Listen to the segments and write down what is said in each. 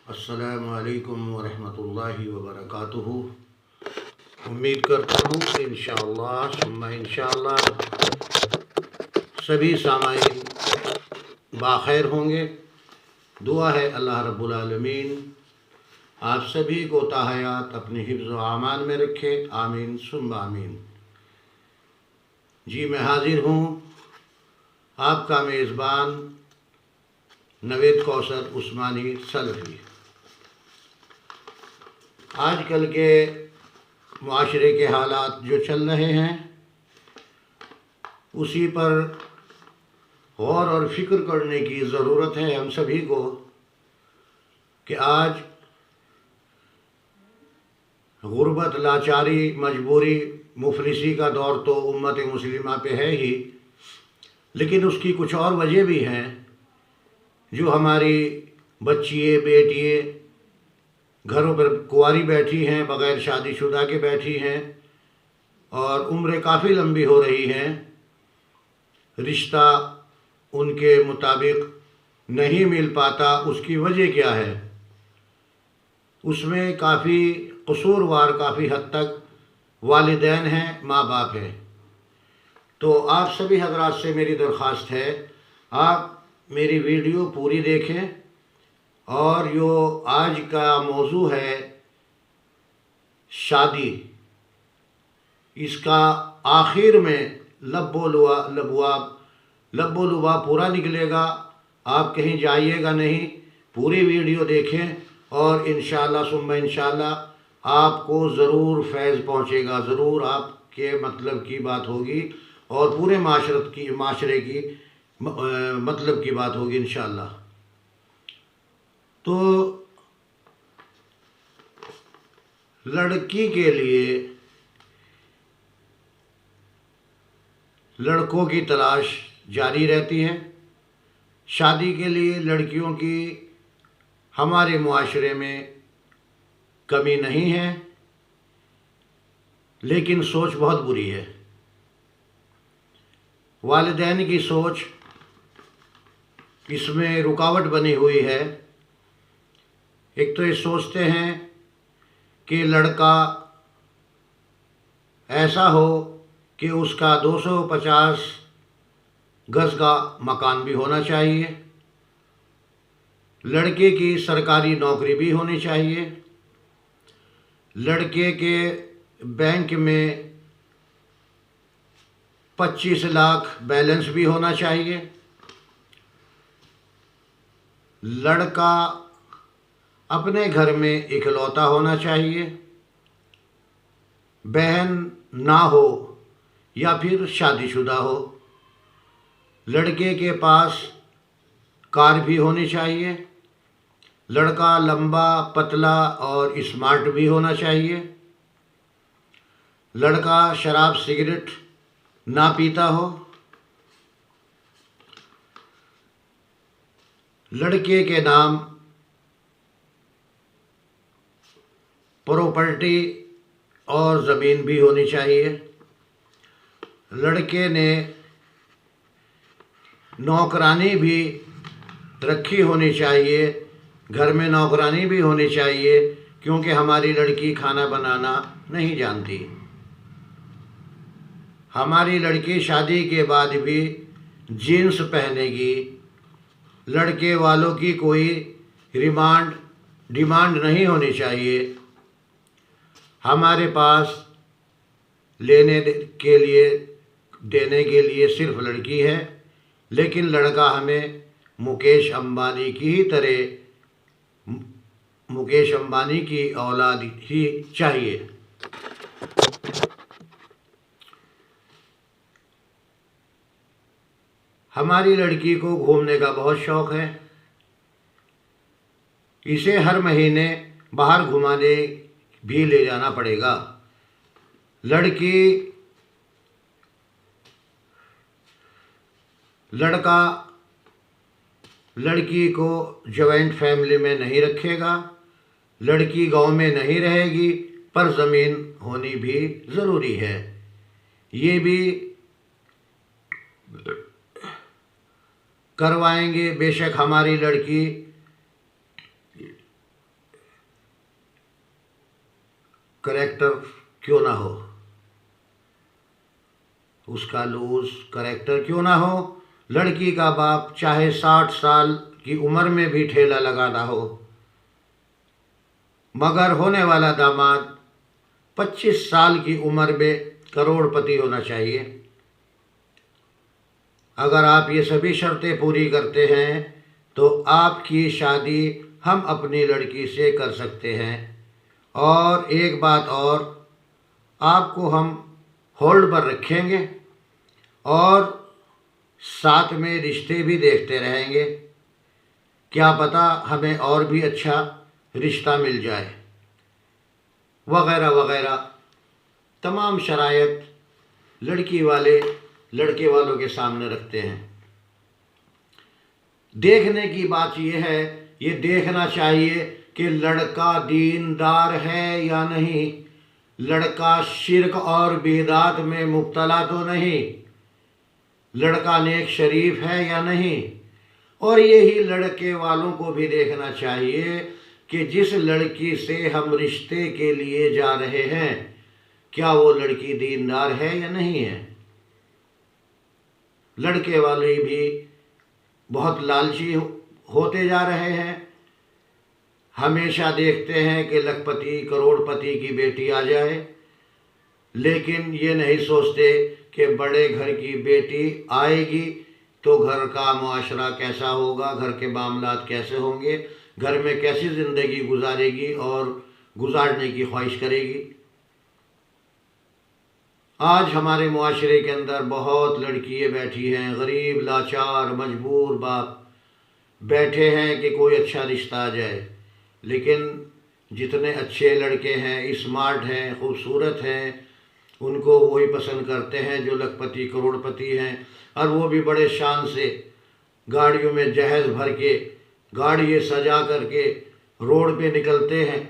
अस्सलामु अलैकुम वरहमतुल्लाहि वबरकातुहू। उम्मीद करता हूँ कि इंशाअल्लाह सुम्मा इंशाअल्लाह सभी सामाईन बाखैर होंगे। दुआ है अल्लाह रब्बुल आलमीन आप सभी को ताहयात अपने हिफ्ज़ व आमान में रखे, आमीन सुम्मा आमीन। जी मैं हाज़िर हूँ आपका मेज़बान नवेद कौसर उस्मानी सलफ़ी। आजकल के माशरे के हालात जो चल रहे हैं उसी पर गौर और फ़िक्र करने की ज़रूरत है हम सभी को कि आज गुर्बत, लाचारी, मजबूरी, मुफलिसी का दौर तो उम्मत मुस्लिमा पे है ही, लेकिन उसकी कुछ और वजह भी हैं। जो हमारी बच्चियाँ, बेटियाँ घरों पर कुंवारी बैठी हैं, बग़ैर शादीशुदा के बैठी हैं और उम्रें काफ़ी लंबी हो रही हैं, रिश्ता उनके मुताबिक नहीं मिल पाता। उसकी वजह क्या है? उसमें काफ़ी कसूरवार काफ़ी हद तक वालिदैन हैं, माँ बाप हैं। तो आप सभी हज़रात से मेरी दरख्वास्त है, आप मेरी वीडियो पूरी देखें और जो आज का मौजू है शादी, इसका आखिर में लब्बो लुबा पूरा निकलेगा। आप कहीं जाइएगा नहीं, पूरी वीडियो देखें और इंशाअल्लाह सुम्मा इंशाअल्लाह आपको ज़रूर फैज़ पहुँचेगा, ज़रूर आपके मतलब की बात होगी और पूरे माशरे की मतलब की बात होगी इंशाअल्लाह। तो लड़की के लिए लड़कों की तलाश जारी रहती है। शादी के लिए लड़कियों की हमारे मुआशरे में कमी नहीं है, लेकिन सोच बहुत बुरी है। वालिदैन की सोच इसमें रुकावट बनी हुई है। एक तो ये सोचते हैं कि लड़का ऐसा हो कि उसका 250 गज़ का मकान भी होना चाहिए, लड़के की सरकारी नौकरी भी होनी चाहिए, लड़के के बैंक में 25 लाख बैलेंस भी होना चाहिए, लड़का अपने घर में इकलौता होना चाहिए, बहन ना हो या फिर शादीशुदा हो, लड़के के पास कार भी होनी चाहिए, लड़का लंबा, पतला और स्मार्ट भी होना चाहिए, लड़का शराब सिगरेट ना पीता हो, लड़के के नाम प्रॉपर्टी और ज़मीन भी होनी चाहिए, लड़के ने नौकरानी भी रखी होनी चाहिए, घर में नौकरानी भी होनी चाहिए, क्योंकि हमारी लड़की खाना बनाना नहीं जानती। हमारी लड़की शादी के बाद भी जीन्स पहनेगी। लड़के वालों की कोई डिमांड नहीं होनी चाहिए। हमारे पास लेने के लिए देने के लिए सिर्फ लड़की है, लेकिन लड़का हमें मुकेश अंबानी की ही तरह, मुकेश अंबानी की औलाद ही चाहिए। हमारी लड़की को घूमने का बहुत शौक़ है। इसे हर महीने बाहर घुमाने भी ले जाना पड़ेगा। लड़का लड़की को जॉइंट फैमिली में नहीं रखेगा, लड़की गांव में नहीं रहेगी, पर ज़मीन होनी भी ज़रूरी है। ये भी करवाएंगे। बेशक हमारी लड़की करैक्टर क्यों ना हो, उसका लूज करैक्टर क्यों ना हो, लड़की का बाप चाहे 60 साल की उम्र में भी ठेला लगाना हो, मगर होने वाला दामाद 25 साल की उम्र में करोड़पति होना चाहिए। अगर आप ये सभी शर्तें पूरी करते हैं तो आपकी शादी हम अपनी लड़की से कर सकते हैं। और एक बात और, आपको हम होल्ड पर रखेंगे और साथ में रिश्ते भी देखते रहेंगे, क्या पता हमें और भी अच्छा रिश्ता मिल जाए, वगैरह वगैरह। तमाम शराइत लड़की वाले लड़के वालों के सामने रखते हैं। देखने की बात यह है, ये देखना चाहिए कि लड़का दीनदार है या नहीं, लड़का शिर्क और बिदात में मुब्तला तो नहीं, लड़का नेक शरीफ है या नहीं। और यही लड़के वालों को भी देखना चाहिए कि जिस लड़की से हम रिश्ते के लिए जा रहे हैं, क्या वो लड़की दीनदार है या नहीं है। लड़के वाले भी बहुत लालची होते जा रहे हैं। हमेशा देखते हैं कि लखपति करोड़पति की बेटी आ जाए, लेकिन ये नहीं सोचते कि बड़े घर की बेटी आएगी तो घर का मुआशरा कैसा होगा, घर के मामलात कैसे होंगे, घर में कैसी ज़िंदगी गुजारेगी और गुजारने की ख्वाहिश करेगी। आज हमारे मुआशरे के अंदर बहुत लड़कियाँ बैठी हैं, गरीब लाचार मजबूर बाप बैठे हैं कि कोई अच्छा रिश्ता आ जाए, लेकिन जितने अच्छे लड़के हैं, स्मार्ट हैं, खूबसूरत हैं, उनको वही पसंद करते हैं जो लखपति करोड़पति हैं। और वो भी बड़े शान से गाड़ियों में जहेज़ भर के गाड़ियाँ सजा करके रोड पे निकलते हैं।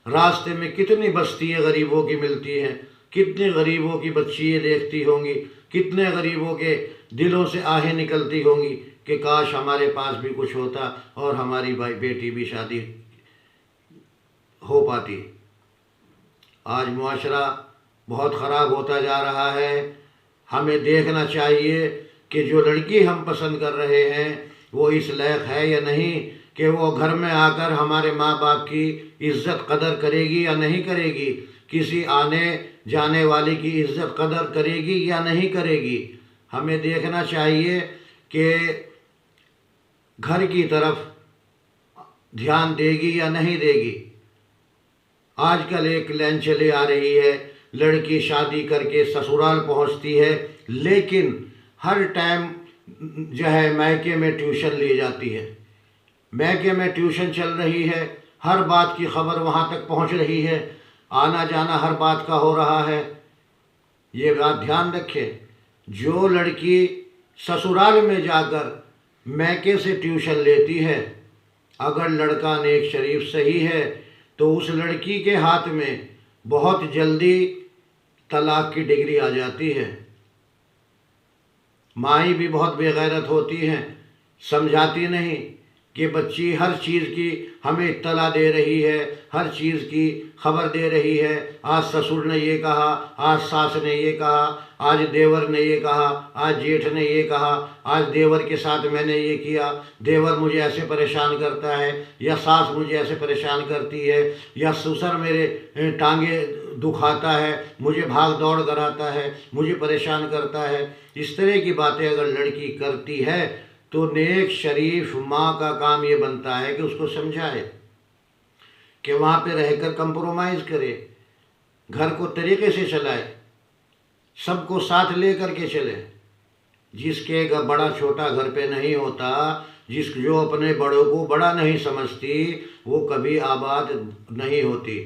रास्ते में कितनी बस्तियाँ गरीबों की मिलती हैं, कितने गरीबों की बच्चियाँ देखती होंगी, कितने गरीबों के दिलों से आहें निकलती होंगी कि काश हमारे पास भी कुछ होता और हमारी भाई बेटी भी शादी हो पाती। आज मुआशरा बहुत ख़राब होता जा रहा है। हमें देखना चाहिए कि जो लड़की हम पसंद कर रहे हैं वो इस लायक है या नहीं, कि वो घर में आकर हमारे माँ बाप की इज़्ज़त कदर करेगी या नहीं करेगी, किसी आने जाने वाले की इज़्ज़त कदर करेगी या नहीं करेगी। हमें देखना चाहिए कि घर की तरफ ध्यान देगी या नहीं देगी। आजकल एक लाइन चली आ रही है, लड़की शादी करके ससुराल पहुंचती है, लेकिन हर टाइम जो है मैके में ट्यूशन ली जाती है। मैके में ट्यूशन चल रही है, हर बात की खबर वहां तक पहुंच रही है, आना जाना हर बात का हो रहा है। ये बात ध्यान रखें, जो लड़की ससुराल में जाकर मैके से ट्यूशन लेती है, अगर लड़का नेक शरीफ सही है तो उस लड़की के हाथ में बहुत जल्दी तलाक की डिग्री आ जाती है। माई भी बहुत बेगैरत होती हैं, समझाती नहीं कि बच्ची हर चीज़ की हमें इत्तला दे रही है, हर चीज़ की खबर दे रही है। आज ससुर ने ये कहा, आज सास ने ये कहा, आज देवर ने ये कहा, आज जेठ ने ये कहा, आज देवर के साथ मैंने ये किया, देवर मुझे ऐसे परेशान करता है, या सास मुझे ऐसे परेशान करती है, या ससुर मेरे टांगे दुखाता है, मुझे भाग दौड़ कराता है, मुझे परेशान करता है। इस तरह की बातें अगर लड़की करती है तो नेक शरीफ माँ का काम ये बनता है कि उसको समझाए कि वहाँ पे रहकर कंप्रोमाइज़ करे, घर को तरीके से चलाए, सबको साथ ले करके चले। जिसके बड़ा छोटा घर पे नहीं होता, जो अपने बड़ों को बड़ा नहीं समझती, वो कभी आबाद नहीं होती।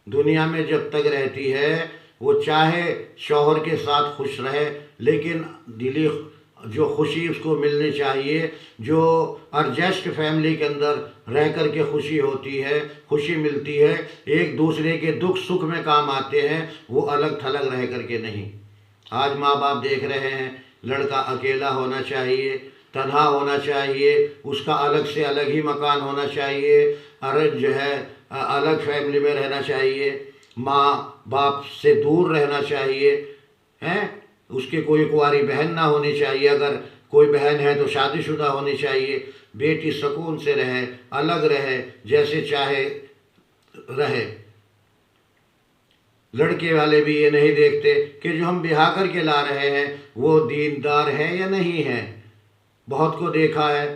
दुनिया में जब तक रहती है वो चाहे शौहर के साथ खुश रहे, लेकिन दिली जो खुशी उसको मिलनी चाहिए, जो एडजस्ट फैमिली के अंदर रह कर के खुशी होती है, खुशी मिलती है, एक दूसरे के दुख सुख में काम आते हैं, वो अलग थलग रह कर के नहीं। आज माँ बाप देख रहे हैं लड़का अकेला होना चाहिए, तन्हा होना चाहिए, उसका अलग से अलग ही मकान होना चाहिए, अरे जो है अलग फैमिली में रहना चाहिए। माँ बाप से दूर रहना चाहिए, हैं। उसके कोई कुंवारी बहन ना होनी चाहिए, अगर कोई बहन है तो शादीशुदा होनी चाहिए। बेटी सुकून से रहे, अलग रहे, जैसे चाहे रहे। लड़के वाले भी ये नहीं देखते कि जो हम ब्याह करके ला रहे हैं वो दीनदार है या नहीं है। बहुत को देखा है,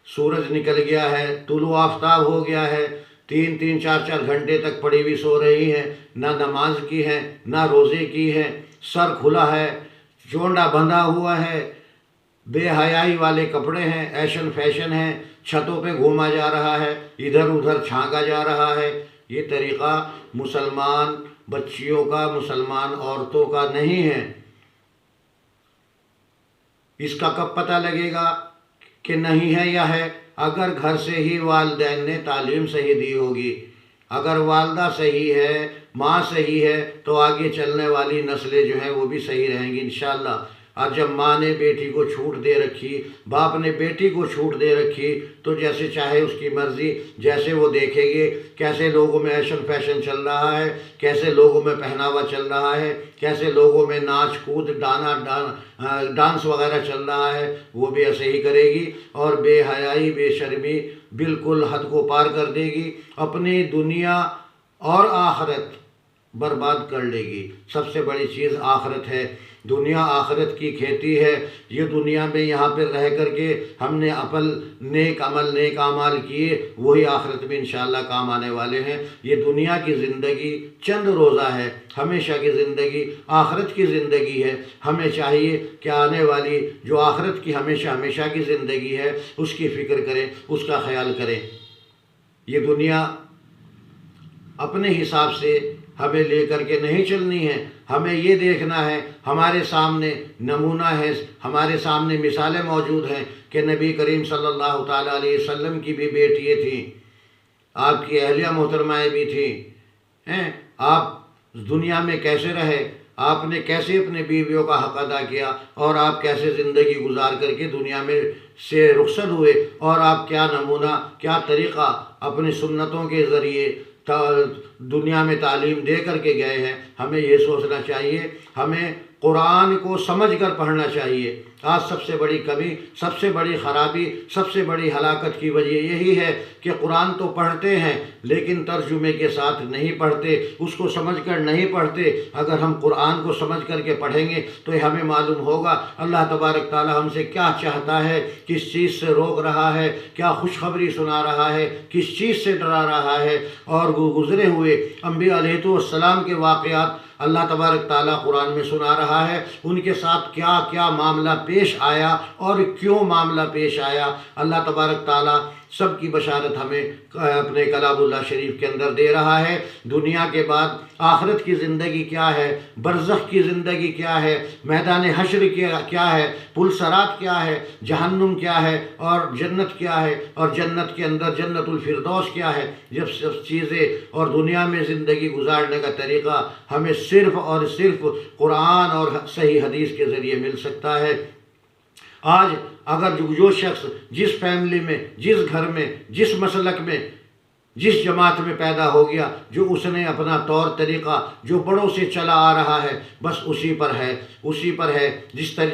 सूरज निकल गया है, तुलु आफ्ताब हो गया है, 3-3 4-4 घंटे तक पड़ी हुई सो रही है, ना नमाज की है ना रोज़े की है, सर खुला है, चोंडा बंधा हुआ है, बेहयाई वाले कपड़े हैं, ऐशन फैशन है, छतों पे घूमा जा रहा है, इधर उधर छांका जा रहा है। ये तरीक़ा मुसलमान बच्चियों का, मुसलमान औरतों का नहीं है। इसका कब पता लगेगा कि नहीं है या है? अगर घर से ही वालिदैन ने तालीम सही दी होगी। अगर वालदा सही है, माँ सही है, तो आगे चलने वाली नस्लें जो हैं वो भी सही रहेंगी इंशाअल्लाह। और जब माँ ने बेटी को छूट दे रखी, बाप ने बेटी को छूट दे रखी, तो जैसे चाहे उसकी मर्ज़ी, जैसे वो देखेंगे कैसे लोगों में ऐशन फैशन चल रहा है, कैसे लोगों में पहनावा चल रहा है, कैसे लोगों में नाच कूद डांस वगैरह चल रहा है, वो भी ऐसे ही करेगी। और बेहयाई बेशर्मी बिल्कुल हद को पार कर देगी, अपनी दुनिया और आखिरत बर्बाद कर लेगी। सबसे बड़ी चीज़ आखिरत है। दुनिया आखिरत की खेती है। ये दुनिया में यहाँ पर रह करके हमने नेक अमाल किए, वही आखिरत में इंशाअल्लाह काम आने वाले हैं। ये दुनिया की ज़िंदगी चंद रोज़ा है, हमेशा की ज़िंदगी आखिरत की ज़िंदगी है। हमें चाहिए कि आने वाली जो आखिरत की हमेशा की ज़िंदगी है उसकी फ़िक्र करें, उसका ख्याल करें। ये दुनिया अपने हिसाब से हमें लेकर के नहीं चलनी है। हमें ये देखना है, हमारे सामने नमूना है, हमारे सामने मिसालें मौजूद हैं कि नबी करीम सल्लल्लाहु ताला अलैहि वसल्लम की भी बेटियाँ थीं, आपकी अहलिया मोहतरमाएँ भी थीं, हैं। आप दुनिया में कैसे रहे, आपने कैसे अपने बीवियों का हक़ अदा किया, और आप कैसे ज़िंदगी गुजार करके दुनिया में से रुखसत हुए, और आप क्या नमूना, क्या तरीक़ा अपनी सुन्नतों के ज़रिए दुनिया में तालीम दे करके गए हैं। हमें ये सोचना चाहिए, हमें कुरान को समझ कर पढ़ना चाहिए। आज सबसे बड़ी कमी, सबसे बड़ी ख़राबी, सबसे बड़ी हलाकत की वजह यही है कि कुरान तो पढ़ते हैं लेकिन तर्जुमे के साथ नहीं पढ़ते, उसको समझकर नहीं पढ़ते। अगर हम कुरान को समझ करके पढ़ेंगे तो हमें मालूम होगा अल्लाह तबारक ताला हमसे क्या चाहता है, किस चीज़ से रोक रहा है, क्या खुशखबरी सुना रहा है, किस चीज़ से डरा रहा है। और गुज़रे हुए अंबिया अलैहिस्सलाम के वाक़यात अल्लाह तबारक ताला कुरान में सुना रहा है, उनके साथ क्या क्या मामला पेश आया और क्यों मामला पेश आया। अल्लाह तबारक ताला सब की बशारत हमें अपने कलामुल्लाह शरीफ के अंदर दे रहा है। दुनिया के बाद आखिरत की ज़िंदगी क्या है, बरज़ख की ज़िंदगी क्या है, मैदान हश्र क्या है, पुलसरात क्या है, जहन्नुम क्या है, और जन्नत क्या है, और जन्नत के अंदर जन्नतुल फिरदौस क्या है। जब सब चीज़ें और दुनिया में ज़िंदगी गुजारने का तरीक़ा हमें सिर्फ़ और सिर्फ कुरान और सही हदीस के ज़रिए मिल सकता है। आज अगर जो शख्स जिस फैमिली में, जिस घर में, जिस मसलक में, जिस जमात में पैदा हो गया, जो उसने अपना तौर तरीक़ा जो बड़ों से चला आ रहा है बस उसी पर है।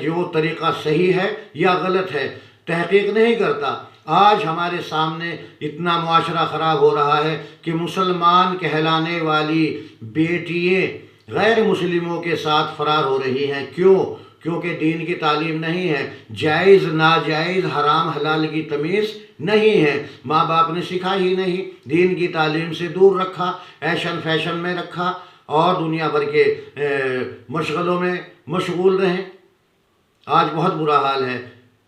जो तरीक़ा सही है या गलत है तहक़ीक़ नहीं करता। आज हमारे सामने इतना मुआशरा ख़राब हो रहा है कि मुसलमान कहलाने वाली बेटियाँ गैर मुस्लिमों के साथ फ़रार हो रही हैं। क्यों? क्योंकि दीन की तालीम नहीं है, जायज़ नाजायज़ हराम हलाल की तमीज़ नहीं है, माँ बाप ने सिखा ही नहीं, दीन की तालीम से दूर रखा, ऐशन फैशन में रखा और दुनिया भर के मशगलों में मशगूल रहें। आज बहुत बुरा हाल है,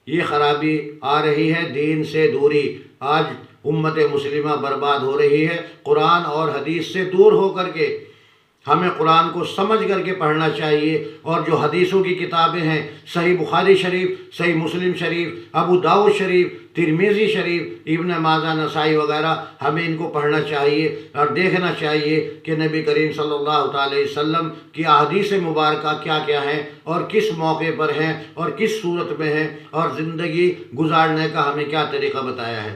ये ख़राबी आ रही है, दीन से दूरी। आज उम्मत मुस्लिमा बर्बाद हो रही है कुरान और हदीस से दूर हो करके। हमें कुरान को समझ करके पढ़ना चाहिए, और जो हदीसों की किताबें हैं, सही बुखारी शरीफ, सही मुस्लिम शरीफ, अबू दाऊद शरीफ, तिरमिज़ी शरीफ, इब्न माजा, नसाई वगैरह, हमें इनको पढ़ना चाहिए और देखना चाहिए कि नबी करीम सल्लल्लाहु अलैहि वसल्लम की अहादीस मुबारका क्या क्या हैं और किस मौके पर हैं और किस सूरत में हैं, और ज़िंदगी गुजारने का हमें क्या तरीक़ा बताया है।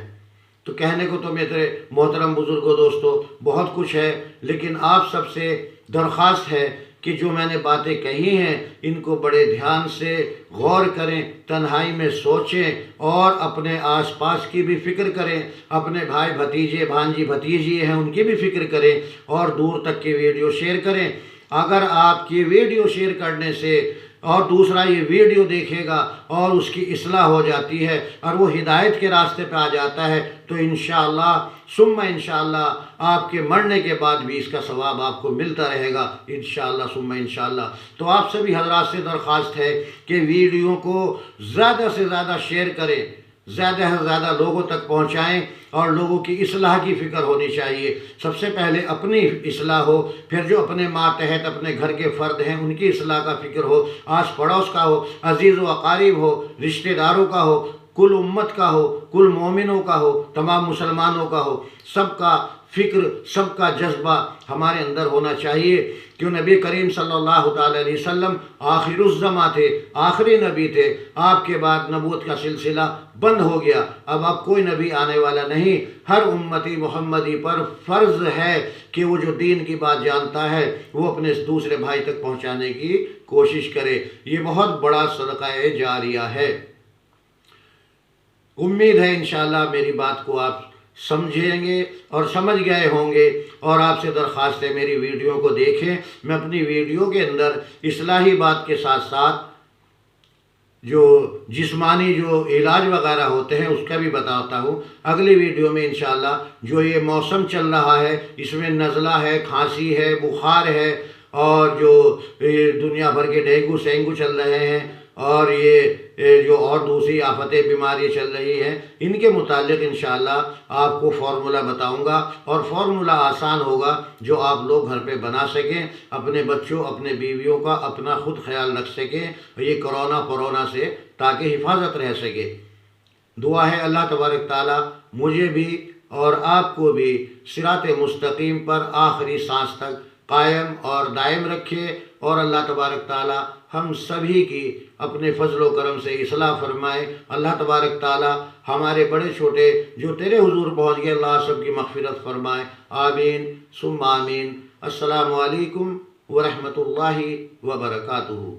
तो कहने को तो मेरे मोहतरम बुज़ुर्गों दोस्तों बहुत कुछ है, लेकिन आप सबसे दरख्वास्त है कि जो मैंने बातें कही हैं इनको बड़े ध्यान से गौर करें, तन्हाई में सोचें और अपने आसपास की भी फ़िक्र करें, अपने भाई भतीजे भांजी भतीजी हैं उनकी भी फ़िक्र करें और दूर तक की वीडियो शेयर करें। अगर आपकी वीडियो शेयर करने से और दूसरा ये वीडियो देखेगा और उसकी इस्लाह हो जाती है और वो हिदायत के रास्ते पे आ जाता है, तो इंशाअल्लाह सुम्मा इंशाअल्लाह आपके मरने के बाद भी इसका सवाब आपको मिलता रहेगा इंशाअल्लाह सुम्मा इंशाअल्लाह। तो आप सभी हजरात से दरख्वास्त है कि वीडियो को ज़्यादा से ज़्यादा शेयर करें, ज़्यादा से ज़्यादा लोगों तक पहुँचाएँ और लोगों की इस्लाह की फ़िक्र होनी चाहिए। सबसे पहले अपनी इस्लाह हो, फिर जो अपने मातहत अपने घर के फ़र्द हैं उनकी इस्लाह का फ़िक्र हो, आस पड़ोस का हो, अजीज़ व अकारीब हो, रिश्तेदारों का हो, कुल उम्मत का हो, कुल मोमिनों का हो, तमाम मुसलमानों का हो, सबका फ़िक्र सबका जज्बा हमारे अंदर होना चाहिए। क्यों नबी करीम सल्लल्लाहु अलैहि वसल्लम आखिरुज़्ज़मा थे, आखिरी नबी थे, आपके बाद नबूवत का सिलसिला बंद हो गया, अब कोई नबी आने वाला नहीं। हर उम्मती मोहम्मदी पर फ़र्ज़ है कि वो जो दीन की बात जानता है वो अपने दूसरे भाई तक पहुँचाने की कोशिश करे। ये बहुत बड़ा सदका जारिया है। उम्मीद है इंशाअल्लाह मेरी बात को आप समझेंगे और समझ गए होंगे और आपसे दरख्वास्त है मेरी वीडियो को देखें। मैं अपनी वीडियो के अंदर इस्लाही बात के साथ साथ जो जिस्मानी जो इलाज वगैरह होते हैं उसका भी बताता हूँ। अगली वीडियो में इंशाअल्लाह जो ये मौसम चल रहा है इसमें नज़ला है, खांसी है, बुखार है और जो दुनिया भर के डेंगू सेंगू चल रहे हैं और ये जो और दूसरी आफतें बीमारी चल रही हैं इनके मुतालिक इंशाअल्लाह आपको फार्मूला बताऊंगा और फार्मूला आसान होगा जो आप लोग घर पे बना सकें, अपने बच्चों अपने बीवियों का अपना खुद ख्याल रख सकें ये कोरोना से ताकि हिफाजत रह सके। दुआ है अल्लाह तबारक ताला मुझे भी और आपको भी सिराते मुस्तकीम पर आखिरी सांस तक कायम और दायम रखे और अल्लाह तबारक ताला हम सभी की अपने फजल व करम से इस्लाह फरमाए। अल्लाह तबारक ताला हमारे बड़े छोटे जो तेरे हुजूर पहुँच गए अल्लाह सब की मग़फ़िरत फरमाए। आमीन सुम्मा आमीन। अस्सलामु अलैकुम व रहमतुल्लाहि व बरकातुहू।